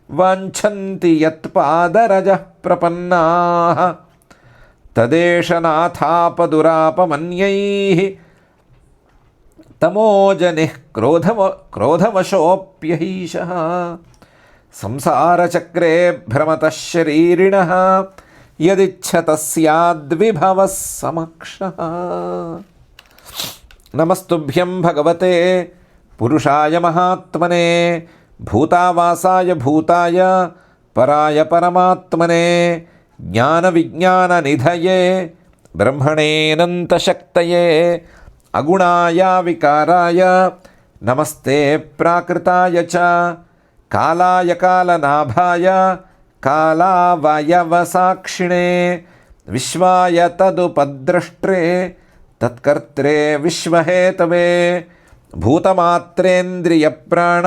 వాంఛन्ति యత్పాదరజః ప్రపన్నాః తదేష నాథాపదురాపమన్యైః తమోజనిః క్రోధవశోऽప్యహీశः సంసారచక్రే భ్రమతః శరీరిణः యదిచ్ఛతः స్యాద్విభవः సమక్షः. నమస్తుభ్యం భగవతే పురుషాయ మహాత్మనే భూతావాసాయ భూతాయ పరాయ పరమాత్మనే జ్ఞానవిజ్ఞాననిధయే బ్రహ్మణేనంతశక్తయే అగుణాయ వికారాయ నమస్తే ప్రాకృతాయ చ కాలాయ కాలనాభాయ కాలావయవసాక్షిణే విశ్వాయ తదుపద్రష్ట్రే తత్కర్త్రే విశ్వహేతవే భూతమాత్రేంద్రియప్రాణ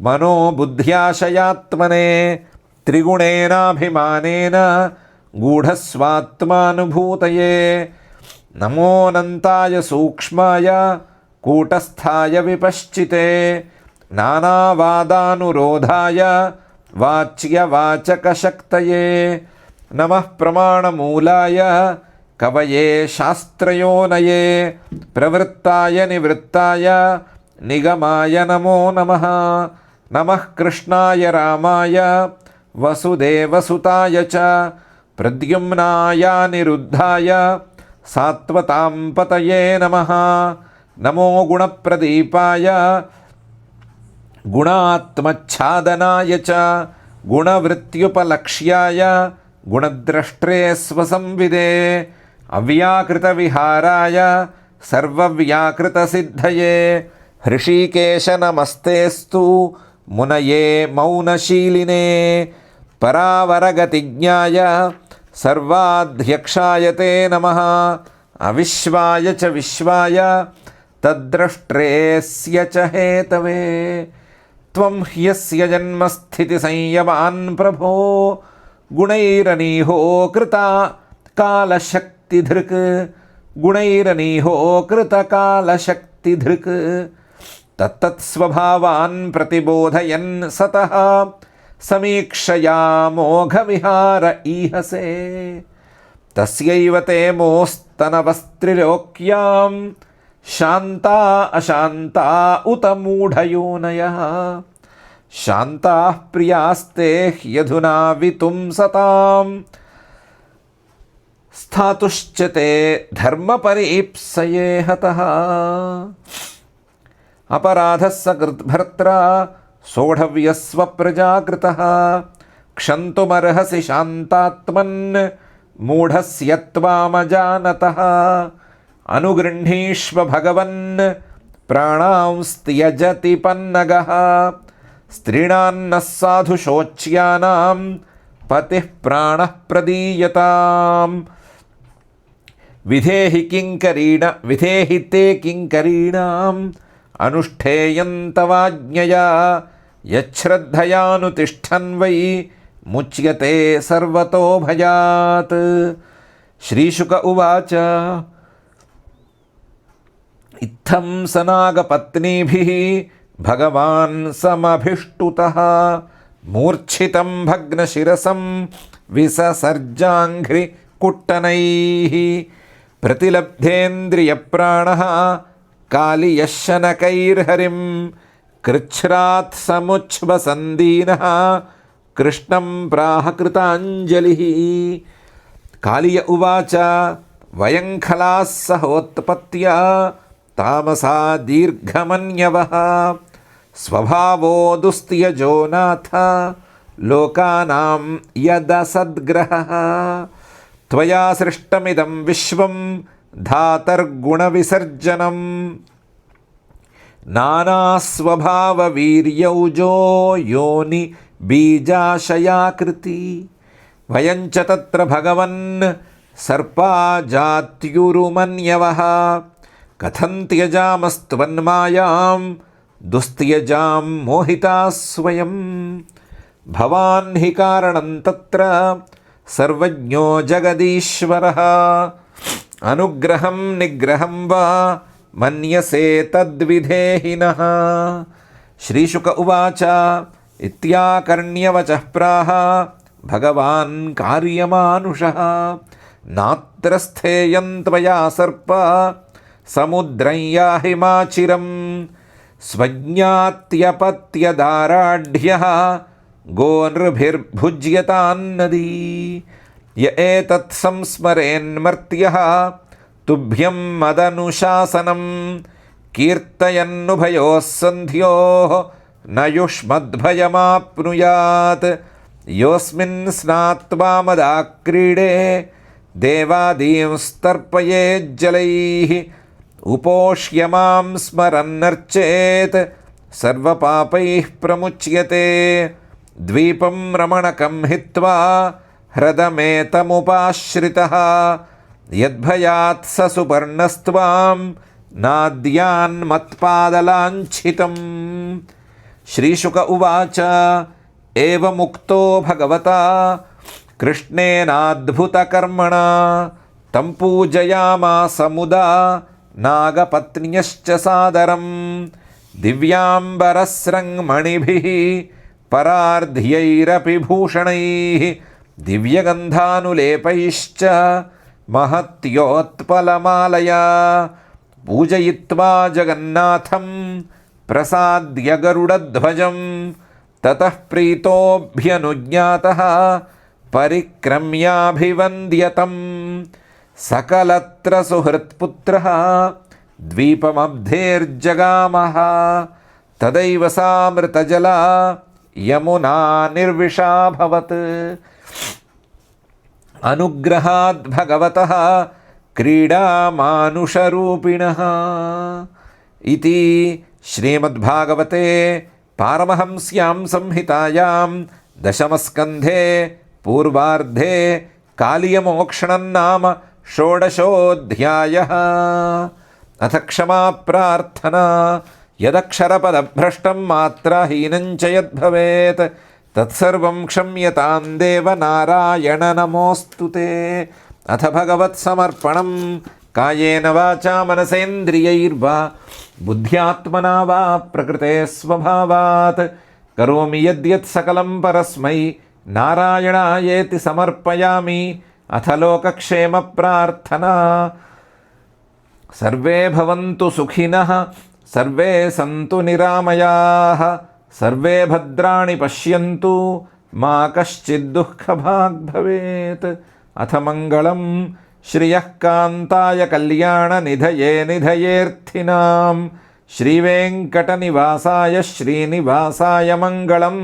మనోబుద్ధ్యాశయాత్మనే త్రిగుణేనాభిమానేన గూఢస్వాత్మానుభూతయే నమోనంతాయ సూక్ష్మాయ కూటస్థాయ విపశ్చితే నానావాదానురోధాయ వాచ్యవాచకశక్తయే నమః ప్రమాణమూలాయ కవయే శాస్త్రయోనయే ప్రవృత్తాయ నివృత్తాయ నిగమాయ నమో నమః నమః కృష్ణాయ రామాయ వసుదేవసుతాయ చ ప్రద్యుమ్నాయ నిరుద్ధాయ సాత్వతాం పతయే నమః నమో గుణప్రదీపాయ గుణాత్మచ్ఛాదనాయ చ గుణవృత్యుపలక్ష్యాయ గుణద్రష్ట్రే స్వసంవిదే అవ్యాకృతవిహారాయ సర్వవ్యాకృతసిద్ధయే హృషీకేశ నమస్తేస్తు మునయే మౌనశీలినే పరావరగతిజ్ఞాయ सर्वाध्यक्षाय ते नमः अविश्वाय च विश्वाय तद्द्रष्ट्रेऽस्य च हेतवे त्वं ह्यस्य जन्मस्थितिसंयमान् प्रभो गुणैरनीहो कृता कालशक्तिधृक् गुणैरनीहो कृतकालशक्तिधृक् तत्तत्स्वभावान् प्रतिबोधयन् सतः समीक्षयामोघविहार ईहसे तस्यैव ते मोस्तनवस्त्रिलोक्यां शान्ता अशान्ता उत मूढयोनयः शान्ताः प्रियास्ते ह्यधुना वितुंसतां स्थातुश्च ते धर्मपरीप्सये हतः अपराधः सकृद्भर्त्रा सोढव्यस्वप्रजाकृतः क्षन्तुमर्हसि शान्तात्मन् मूढस्य त्वामजानतः अनुगृह्णीष्व भगवन् प्राणांस्त्यजति पन्नगः स्त्रीणान्नः साधु शोच्यानां पतिः प्राणः प्रदीयताम् विधेहि ते किङ्करीणाम् अनुष्ठेयन्तवाज्ञया यच्छ्रद्धयानुतिष्ठन् वै मुच्यते सर्वतो भयात्। श्रीशुक उवाच इत्थं सनागपत्नीभिः भगवान् समभिष्टुतः मूर्छितं भग्नशिरसं विससर्जाङ्घ्रिकुट्टनैः प्रतिलब्धेन्द्रियप्राणः कालियशनकैर्हरिं कृच्छ्रात् समुच्छ्वसन्दीनः कृष्णं प्राह कृताञ्जलिः। कालिय उवाच वयं खलाः सहोत्पत्त्या तामसा दीर्घमन्यवः स्वभावो दुस्त्यजो नाथ लोकानां यदसद्ग्रहः त्वया सृष्टमिदं विश्वं धातर्गुणविसर्जनं नानास्वभाववीर्यौजो योनि बीजाशयाकृति वयं च तत्र भगवन् सर्पा जात्युरुमन्यवः कथं त्यजामस्त्वन्मायां दुस्त्यजां मोहिताः स्वयं भवान् हि कारणं तत्र सर्वज्ञो जगदीश्वरः अनुग्रहं निग्रहं वा मन्यसे तद्विधेहिनः। श्रीशुक उवाच इत्याकर्ण्यवचः प्राह भगवान् कार्यमानुषः नात्र स्थेयं त्वया सर्प समुद्रं याहिमाचिरं स्वज्ञात्यपत्यदाराढ्यः गोनृभिर्भुज्यतान्नदी य एतत् संस्मरेन्मर्त्यः तुभ्यं मदनुशासनं कीर्तयन्नुभयोः सन्ध्योः न युष्मद्भयमाप्नुयात् योऽस्मिन् स्नात्वा मदाक्रीडे देवादींस्तर्पयेज्जलैः उपोष्य मां स्मरन्नर्चेत् सर्वपापैः प्रमुच्यते द्वीपं रमणकं हित्वा ह्रदमेतमुपाश्रितः यद्भयात् स सुपर्णस्त्वां नाद्यान्मत्पादलाञ्छितम्। श्रीशुक उवाच एवमुक्तो भगवता कृष्णेनाद्भुतकर्मणा तं पूजयामास मुदा नागपत्न्यश्च सादरं दिव्याम्बरस्रङ्मणिभिः परार्ध्यैरपि भूषणैः दिव्यगन्धानुलेपैश्च महत्योत्पलमालया पूजयित्वा जगन्नाथं प्रसाद्य गरुडध्वजं ततः प्रीतोऽभ्यनुज्ञातः परिक्रम्याभिवन्द्यतं सकलत्र सुहृत्पुत्रः द्वीपमब्धेर्जगामः तदैव सा मृतजला यमुना निर्विषाभवत्। अनुग्रहाद् भगवतः क्रीडामानुषरूपिणः इति श्रीमद्भागवते पारमहंस्यां संहितायां दशमस्कन्धे पूर्वार्धे కాళీయమోక్షణం నామ షోడశోऽధ్యాయः. అథ క్షమా ప్రార్థనా యదక్షరపదభ్రష్టం మాత్రాహీనం చ యద్భవేత్ తత్సర్వం క్షమ్యతాం దేవ నారాయణ నమోऽస్తుతే. అథ భగవత్సమర్పణం కాయేన వాచా మనసేంద్రియైర్వా బుద్ధ్యాత్మనా వా ప్రకృతే స్వభావాత్ కరోమి యద్యత్ సకలం పరస్మై నారాయణాయేతి సమర్పయామి. అథ లోకక్షేమ ప్రార్థనా. సర్వే భవంతు సుఖినః సర్వే సంతు నిరామయాః సర్వే భద్రాణి పశ్యంతు మా కశ్చిద్ దుఃఖభాగ్ భవేత్. అథ మంగళం శ్రియః కాంతాయ కళ్యాణ నిధయే నిధయేర్థినాం శ్రీవేంకటనివాసాయ శ్రీనివాసాయ మంగళం.